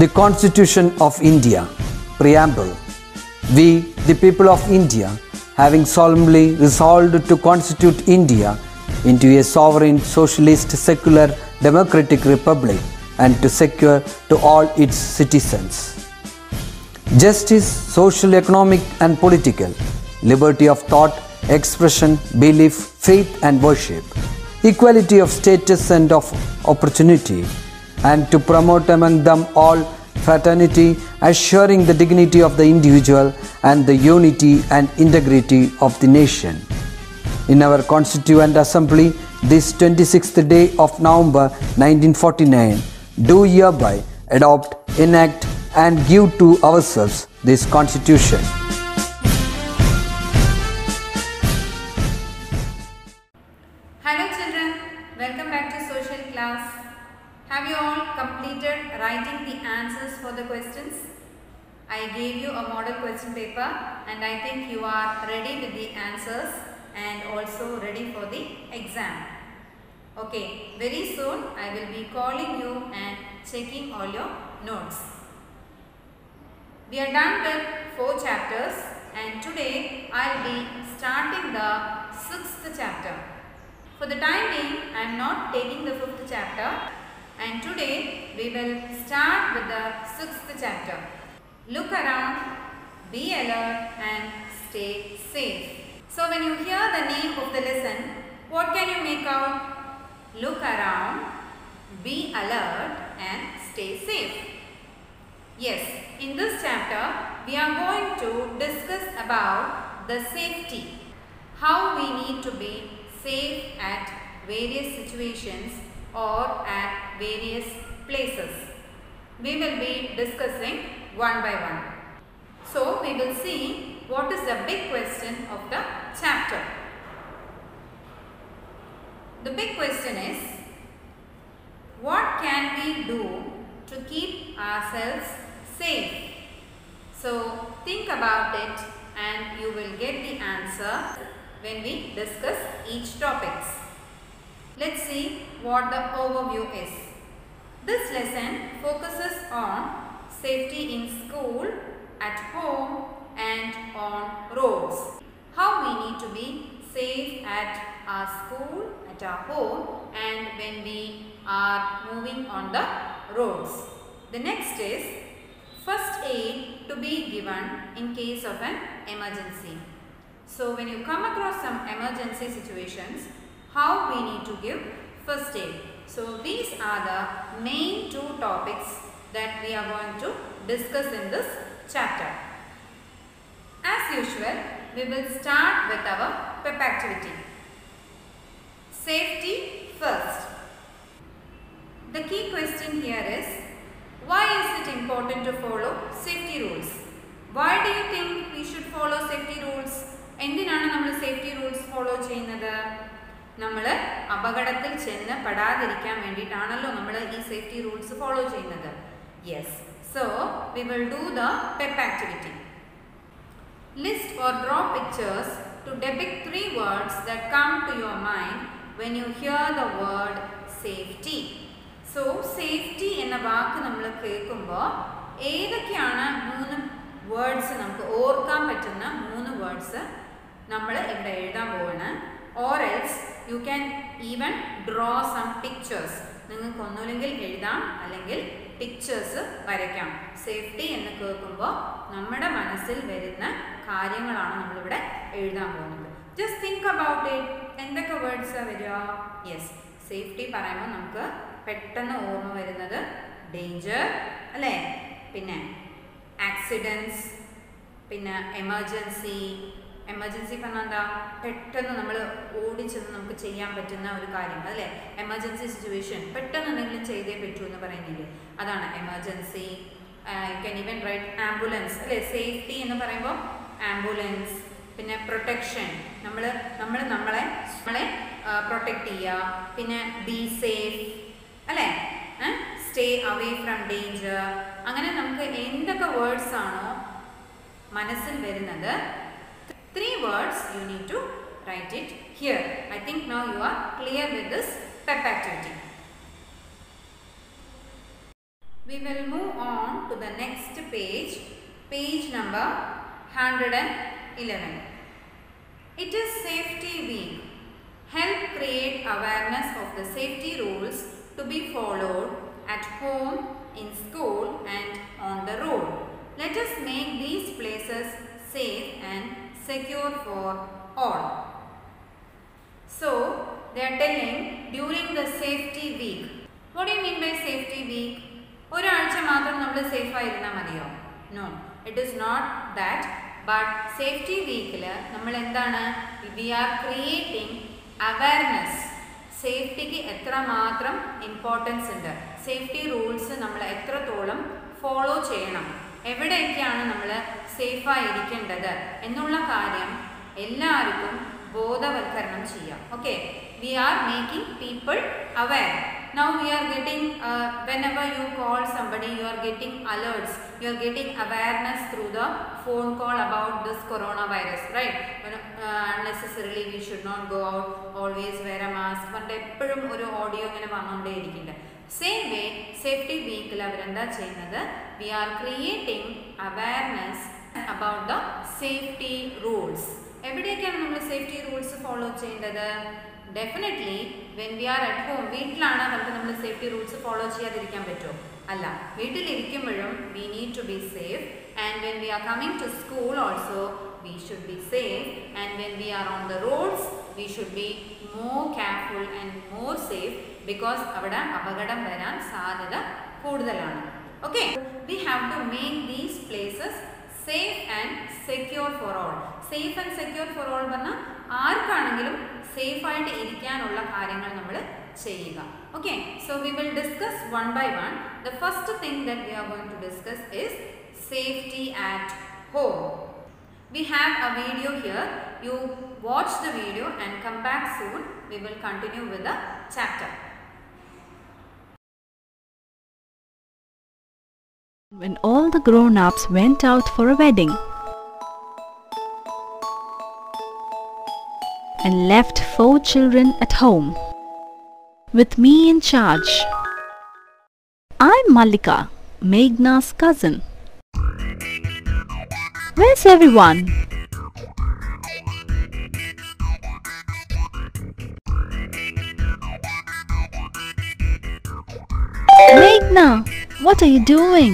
The Constitution of India. Preamble. We, the people of India, having solemnly resolved to constitute India into a sovereign, socialist, secular, democratic republic and to secure to all its citizens justice, social, economic and political, liberty of thought, expression, belief, faith and worship, equality of status and of opportunity, and to promote among them all fraternity, assuring the dignity of the individual and the unity and integrity of the nation. In our Constituent Assembly, this 26th day of November 1949, do hereby adopt, enact and give to ourselves this Constitution. Hello children, welcome back to social class. Have you all completed writing the answers for the questions? I gave you a model question paper and I think you are ready with the answers and also ready for the exam. Okay, very soon I will be calling you and checking all your notes. We are done with 4 chapters and today I will be starting the 6th chapter. For the time being, I am not taking the 5th chapter and today we will start with the 6th chapter. Look around, be alert and stay safe. So when you hear the name of the lesson, what can you make out? Look around, be alert and stay safe. Yes, in this chapter we are going to discuss about the safety. How we need to be safe at various situations or at various places. We will be discussing one by one. So we will see what is the big question of the chapter. The big question is, what can we do to keep ourselves safe? So think about it and you will get the answer when we discuss each topics. Let's see what the overview is. This lesson focuses on safety in school, at home and on roads. How we need to be safe at our school, at our home and when we are moving on the roads. The next is first aid to be given in case of an emergency. So when you come across some emergency situations, how we need to give first aid. So these are the main 2 topics that we are going to discuss in this chapter. As usual, we will start with our PEP activity. Safety first. The key question here is, why is it important to follow safety rules? Why do you think we should follow safety rules? എന്തിനാണ് നമ്മൾ safety rules follow ചെയ്യുന്നത്? നമ്മൾ അപകടത്തിൽ ചെന്ന് പെടാതിരിക്കാൻ വേണ്ടിയിട്ടാണല്ലോ നമ്മൾ ഈ safety rules follow ചെയ്യുന്നത്. Yes, so we will do the pep activity. List or draw pictures to depict 3 words that come to your mind when you hear the word safety. So safety എന്ന വാക്ക് നമ്മൾ കേൾക്കുമ്പോൾ ഏതൊക്കെയാണ് 3 words നമുക്ക് ഓർക്കാൻ പറ്റുന്ന 3 words നമ്മൾ ഇവിടെ എഴുതാൻ പോവാണ്. Or else you can even draw some pictures. നിങ്ങൾക്ക് ഒന്നുമില്ലെങ്കിൽ എഴുതാം അല്ലെങ്കിൽ പിക്ചേഴ്സ് വരയ്ക്കാം. സേഫ്റ്റി എന്ന് കേൾക്കുമ്പോൾ നമ്മുടെ മനസ്സിൽ വരുന്ന കാര്യങ്ങളാണ് നമ്മളിവിടെ എഴുതാൻ പോകുന്നത്. Just think about it. എന്തൊക്കെ വേർഡ്സാണ് വരിക? യെസ്, സേഫ്റ്റി പറയുമ്പോൾ നമുക്ക് പെട്ടെന്ന് ഓർമ്മ വരുന്നത് ഡേഞ്ചർ അല്ലേ, പിന്നെ ആക്സിഡൻസ്, പിന്നെ എമർജൻസി. എമർജൻസി പറഞ്ഞാൽ എന്താ? പെട്ടെന്ന് നമ്മൾ ഓടിച്ചെന്ന് നമുക്ക് ചെയ്യാൻ പറ്റുന്ന ഒരു കാര്യം അല്ലേ, എമർജൻസി സിറ്റുവേഷൻ. പെട്ടെന്ന് എന്തെങ്കിലും ചെയ്തേ പറ്റൂ എന്ന് പറയുന്നില്ലേ, അതാണ് emergency. You can even write ambulance അല്ലേ. സേഫ്റ്റി എന്ന് പറയുമ്പോൾ ആംബുലൻസ്. പിന്നെ പ്രൊട്ടക്ഷൻ, നമ്മളെ പ്രൊട്ടക്റ്റ് ചെയ്യുക. പിന്നെ ബി സേഫ് അല്ലേ, സ്റ്റേ അവേ ഫ്രം ഡേഞ്ചർ. അങ്ങനെ നമുക്ക് എന്തൊക്കെ വേർഡ്സ് ആണോ മനസ്സിൽ വരുന്നത്, 3 words you need to write it here. I think now you are clear with this PEP activity. We will move on page, page number 111. It is Safety Week. Help create awareness of the safety rules to be followed at home, in school and on the road. Let us make these places safe and secure for all. So, they are telling during the safety week. What do you mean by safety week? ഒരാഴ്ച മാത്രം നമ്മൾ safe ആയിരുന്നാൽ മതിയോ? No, it is not that. But safety weekil നമ്മൾ എന്താണ്? We are creating awareness. സേഫ്റ്റിക്ക് എത്രമാത്രം importance ഉണ്ട്, safety rules നമ്മൾ എത്രത്തോളം ഫോളോ ചെയ്യണം, എവിടെയൊക്കെയാണ് നമ്മൾ സേഫായി ഇരിക്കേണ്ടത് എന്നുള്ള കാര്യം എല്ലാവർക്കും ബോധവൽക്കരണം ചെയ്യാം. Okay, we are making people aware. Now we are getting, whenever you call somebody, you are getting alerts, you are getting awareness through the phone call about this coronavirus, right? Unnecessarily we should not go out, always wear a mask. But eppozhum oru audio ingane vanonde irikinde. Same way, safety week il avarenda cheynathu, we are creating awareness about the safety rules. എവിടെയൊക്കെയാണ് നമ്മൾ safety rules follow ചെയ്യേണ്ടത്? Definitely when we are at home, വീട്ടിലാണ് നമുക്ക് നമ്മൾ safety rules follow ചെയ്യാതിരിക്കാൻ പറ്റുമോ? അല്ല, വീട്ടിലിരിക്കുമ്പോഴും we need to be safe. And when we are coming to school also we should be safe. And when we are on the roads we should be more careful and more safe, because അവിടെ അപകടം വരാൻ സാധ്യത കൂടുതലാണ്. Okay, we have to make these places safe and secure for all. Safe and secure for all പറഞ്ഞാൽ ആർക്കാണെങ്കിലും സേഫായിട്ട് ഇരിക്കാനുള്ള കാര്യങ്ങൾ നമ്മൾ ചെയ്യുക. Okay, so we will discuss one by one. The first thing that we are going to discuss is safety at home. We have a video here. You watch the video and come back soon. We will continue with the chapter. When all the grown-ups went out for a wedding and left 4 children at home with me in charge. I'm Mallika, Meghna's cousin. Where's everyone? Meghna, what are you doing?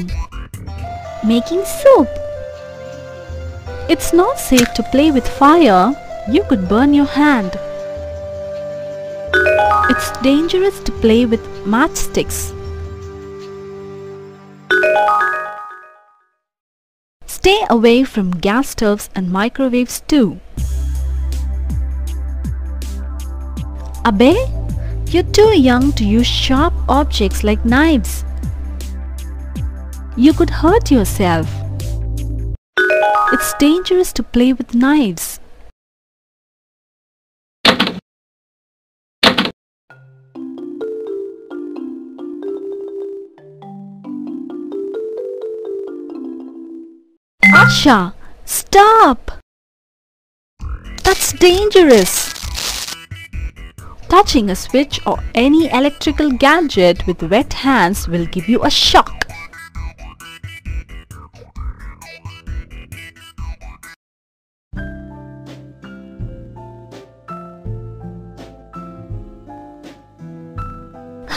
Making soup. It's not safe to play with fire. You could burn your hand. It's dangerous to play with matchsticks. Stay away from gas stoves and microwaves too. Abe, you're too young to use sharp objects like knives. You could hurt yourself. It's dangerous to play with knives. Asha, stop! That's dangerous. Touching a switch or any electrical gadget with wet hands will give you a shock.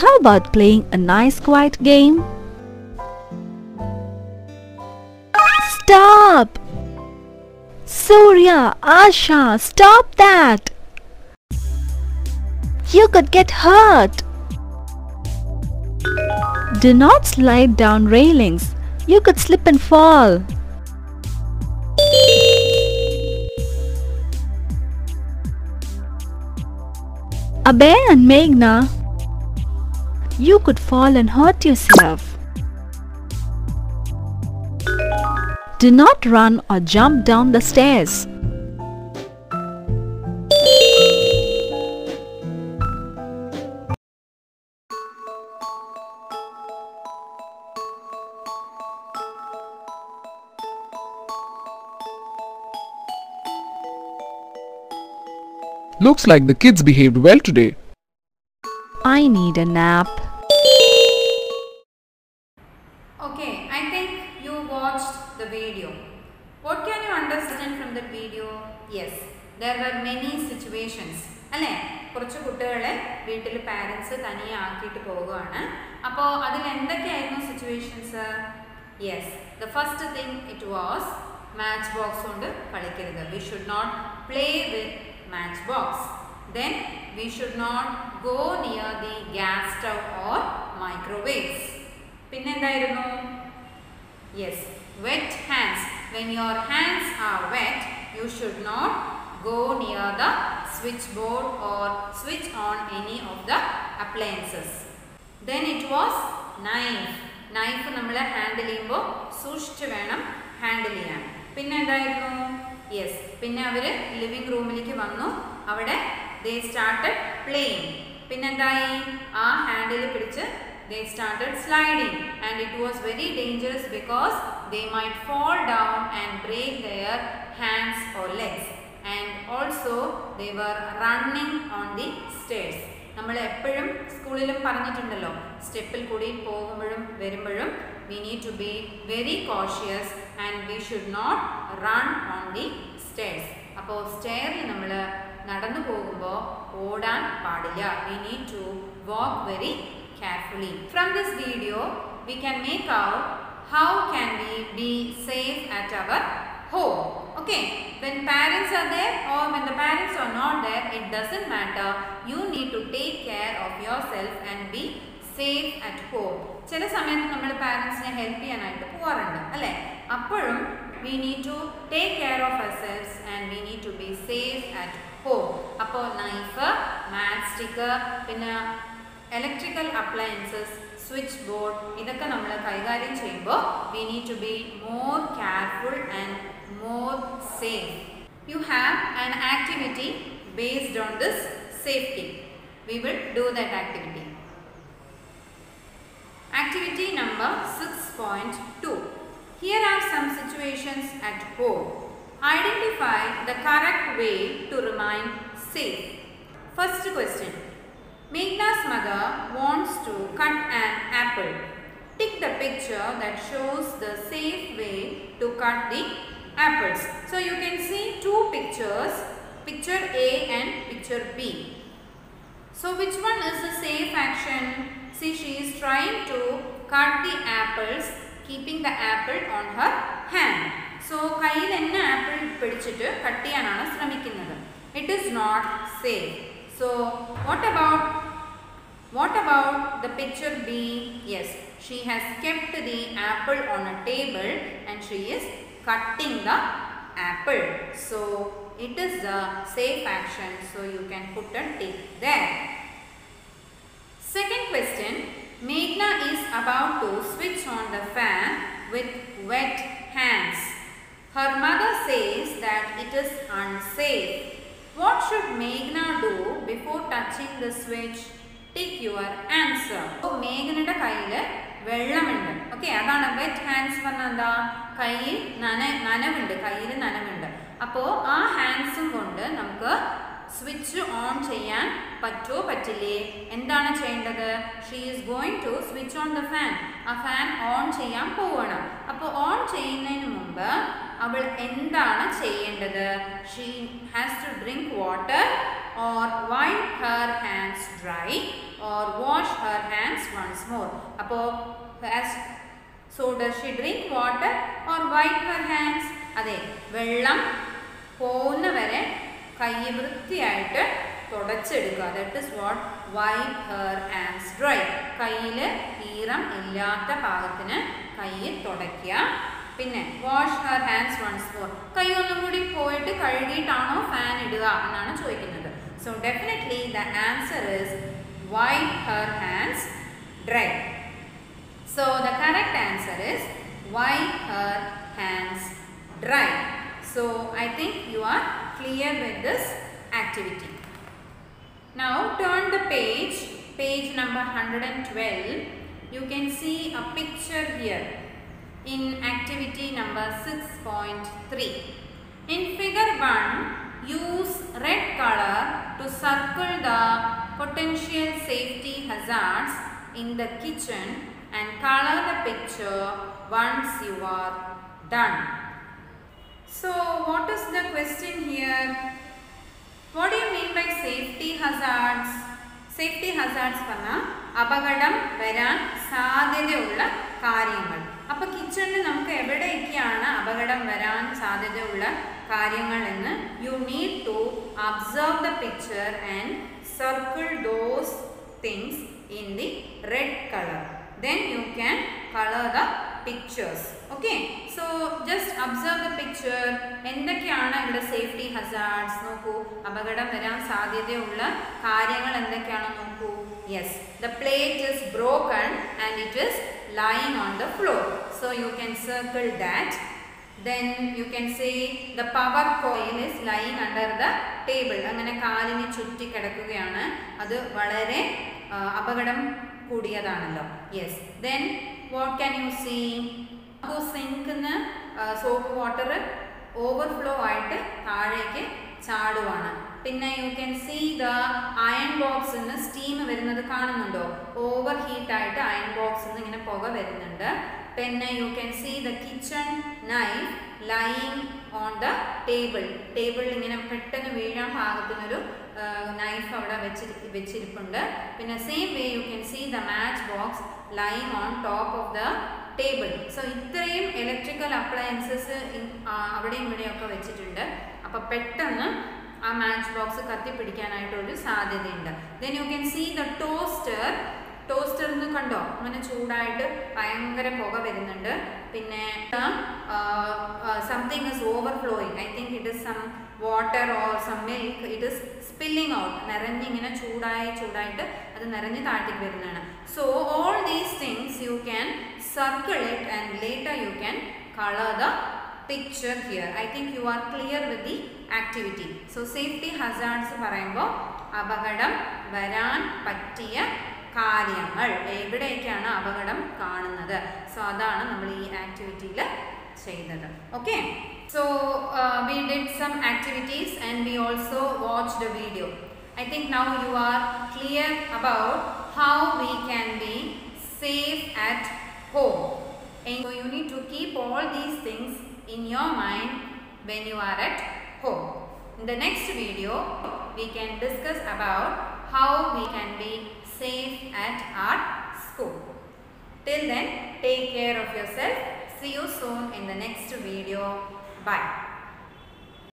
How about playing a nice quiet game? Stop! Surya, Asha, stop that! You could get hurt. Do not slide down railings. You could slip and fall. Abe and Meghna, you could fall and hurt yourself. Do not run or jump down the stairs. Looks like the kids behaved well today. I need a nap. Okay, I think you watched video. What can you understand from that video? Yes, there were many situations. അല്ലേ, കുറച്ച് കുട്ടികളെ വീട്ടിൽ parents തനിയെ ആക്കിയിട്ട് പോവുകയാണ്. അപ്പോൾ അതിൽ എന്തൊക്കെയായിരുന്നു situations? Yes, the first thing it was match box കൊണ്ട് കളിക്കരുത്. We should not play with match box. Then we should not go near the gas stove or microwaves. പിന്നെ എന്തായിരുന്നു? Yes, wet hands. When your hands are wet, you should not go near the switchboard or switch on any of the appliances. Then it was knife. Knife നമ്മൾ handle ചെയ്യുമ്പോൾ സൂക്ഷിച്ച് വേണം handle ചെയ്യാൻ. പിന്നെ എന്തായിരുന്നു? Yes, പിന്നെ അവർ ലിവിംഗ് റൂമിലേക്ക് വന്നു. അവിടെ they started playing. പിന്നെന്തായി? ആ ഹാൻഡിൽ പിടിച്ച് they started sliding, and it was very dangerous because they might fall down and break their hands or legs, and also they were running on the stairs. നമ്മൾ എപ്പോഴും സ്കൂളിലും പറഞ്ഞിട്ടുണ്ടല്ലോ, സ്റ്റെപ്പിൽ കൂടി പോകുമ്പോഴും വരുമ്പോഴും we need to be very cautious and we should not run on the stairs. അപ്പോൾ സ്റ്റെയറിൽ നമ്മൾ നടന്നു പോകുമ്പോൾ ഓടാൻ പാടില്ല. We need to walk very carefully. From this video, we can make out how can we be safe at our home. Okay, when parents are there or when the parents are not there, it doesn't matter. You need to take care of yourself and be safe at home. ചില സമയത്ത് നമ്മൾ പാരൻസിനെ help ചെയ്യാനായിട്ട് പോകാറുണ്ട് അല്ലേ? അപ്പോഴും we need to take care of ourselves and we need to be safe at home. അപ്പോൾ knife, match stick, പിന്നെ electrical appliances, switch board, ഇതൊക്കെ നമ്മൾ കൈകാര്യം ചെയ്യുമ്പോൾ we need to be more careful and more safe. You have an activity based on this safety. We will do that activity. Activity number 6.2. Here are some situations at home. Identify the correct way to remain safe. First question. Meghna's mother wants to cut an apple. Tick the picture that shows the safe way to cut the apples. So you can see two pictures, picture A and picture B. So which one is the safe action? See, she is trying to cut the apples, keeping the apple on her hand. So കയ്യിൽ തന്നെ apple പിടിച്ചിട്ട് cut ചെയ്യാനാണ് ശ്രമിക്കുന്നത്. It is not safe. So what about the picture B? Yes, she has kept the apple on a table and she is cutting the apple. So it is a safe action. So you can put a tick there. Second question. Meghna is about to switch on the fan with wet hands. Her mother says that it is unsafe. What should Meghna do before touching the switch? Tick your answer. So Meghnയുടെ കയ്യിൽ വെള്ളമുണ്ട്. Okay, അതാണ് wet hands പറഞ്ഞാൽ എന്താ? കയ്യിൽ നനവുണ്ട്, കയ്യിൽ നനവുണ്ട്. അപ്പോൾ ആ ഹാൻഡ്സും കൊണ്ട് നമുക്ക് സ്വിച്ച് ഓൺ ചെയ്യാൻ പറ്റുമോ പറ്റില്ലേ? എന്താണ് ചെയ്യേണ്ടത്? She is going to switch on the fan. ആ ഫാൻ ഓൺ ചെയ്യാൻ പോവുകയാണ്. അപ്പോൾ ഓൺ ചെയ്യുന്നതിന് മുമ്പ് അവൾ എന്താണ് ചെയ്യേണ്ടത്? She has to drink water or wipe her hands dry or wash her hands once more. അപ്പോൾ so does she drink water or wipe her hands? അതെ, വെള്ളം പോകുന്നവരെ കൈ വൃത്തിയായിട്ട് തുടച്ചെടുക്കുക. That is what wipe her hands dry. കയ്യിൽ ഈറം ഇല്ലാത്ത പാകത്തിന് കൈ തുടയ്ക്കുക. പിന്നെ wash her hands once more. കൈ ഒന്നും കൂടി പോയിട്ട് കഴുകിയിട്ടാണോ ഫാൻ ഇടുക എന്നാണ് ചോദിക്കുന്നത്. So definitely the answer is wipe her hands dry. So the correct answer is wipe her hands dry. So I think you are clear with this activity. Now turn the page number 112. You can see a picture here in activity number 6.3. In figure 1, use red color to circle the potential safety hazards in the kitchen and color the picture once you are Done. So what is the question here? What do you mean by safety hazards? Safety hazards പറഞ്ഞാൽ അപകടം വരാൻ സാധ്യതയുള്ള കാര്യങ്ങൾ. അപ്പോൾ കിച്ചണിൽ നമുക്ക് എവിടെയൊക്കെയാണ് അപകടം വരാൻ സാധ്യതയുള്ള കാര്യങ്ങൾ എന്ന് you need to observe the picture and circle those things in the red color. Then you can color the pictures. Okay, so just observe the picture. എന്തൊക്കെയാണ് ഇവിടെ സേഫ്റ്റി ഹസാർഡ്സ് നോക്കൂ, അപകടം വരാൻ സാധ്യതയുള്ള കാര്യങ്ങൾ എന്തൊക്കെയാണെന്ന് നോക്കൂ. Yes, the plate is broken and it is lying on the floor, so you can circle that. Then you can say the power coil is lying under the table. അങ്ങനെ കാലിന് ചുറ്റി കിടക്കുകയാണ്, അത് വളരെ അപകടം കൂടിയതാണല്ലോ. Yes, then what can you see? സിങ്കിന്ന് soap water overflow ആയിട്ട് താഴേക്ക് ചാടുവാണ്. പിന്നെ you can see the iron ബോക്സിൽ നിന്ന് സ്റ്റീം വരുന്നത് കാണുന്നുണ്ടോ? ഓവർ ഹീറ്റ് ആയിട്ട് അയൺ ബോക്സിൽ നിന്ന് ഇങ്ങനെ പുക വരുന്നുണ്ട്. പിന്നെ you can see the kitchen knife lying on the ടേബിളിൽ ഇങ്ങനെ പെട്ടെന്ന് വീഴാൻ പാകത്തിനൊരു നൈഫ് അവിടെ വെച്ചിരിപ്പുണ്ട്. പിന്നെ same way you can see the match box lying on top of the table. So ഇത്രയും ഇലക്ട്രിക്കൽ അപ്ലയൻസസ് അവിടെയും ഇവിടെയൊക്കെ വെച്ചിട്ടുണ്ട്. അപ്പോൾ പെട്ടെന്ന് ആ മാച്ച് ബോക്സ് കത്തിപ്പിടിക്കാനായിട്ടൊരു സാധ്യതയുണ്ട്. Then you can see the toaster എന്ന് കണ്ടോ, അങ്ങനെ ചൂടായിട്ട് ഭയങ്കര പുക വരുന്നുണ്ട്. പിന്നെ something is overflowing. I think it is some water or some milk, it is spilling out. നിറഞ്ഞിങ്ങനെ ചൂടായിട്ട് അത് നിറഞ്ഞ് താഴത്തേക്ക് വരുന്നതാണ്. So all these things you can circle it and later you can color the picture here. I think you are clear with the activity. So safety hazards പറയുമ്പോൾ അപകടം വരാൻ പറ്റിയ കാര്യങ്ങൾ, എവിടെയൊക്കെയാണ് അപകടം കാണുന്നത്. സോ അതാണ് നമ്മൾ ഈ ആക്ടിവിറ്റിയിൽ ചെയ്തത്. Okay, so we did some activities and we also watched a video. I think now you are clear about how we can be safe at home. And so you need to keep all these things in your mind when you are at home. In the next video, we can discuss about how we can be safe at our school. Till then, take care of yourself. See you soon in the next video. Bye.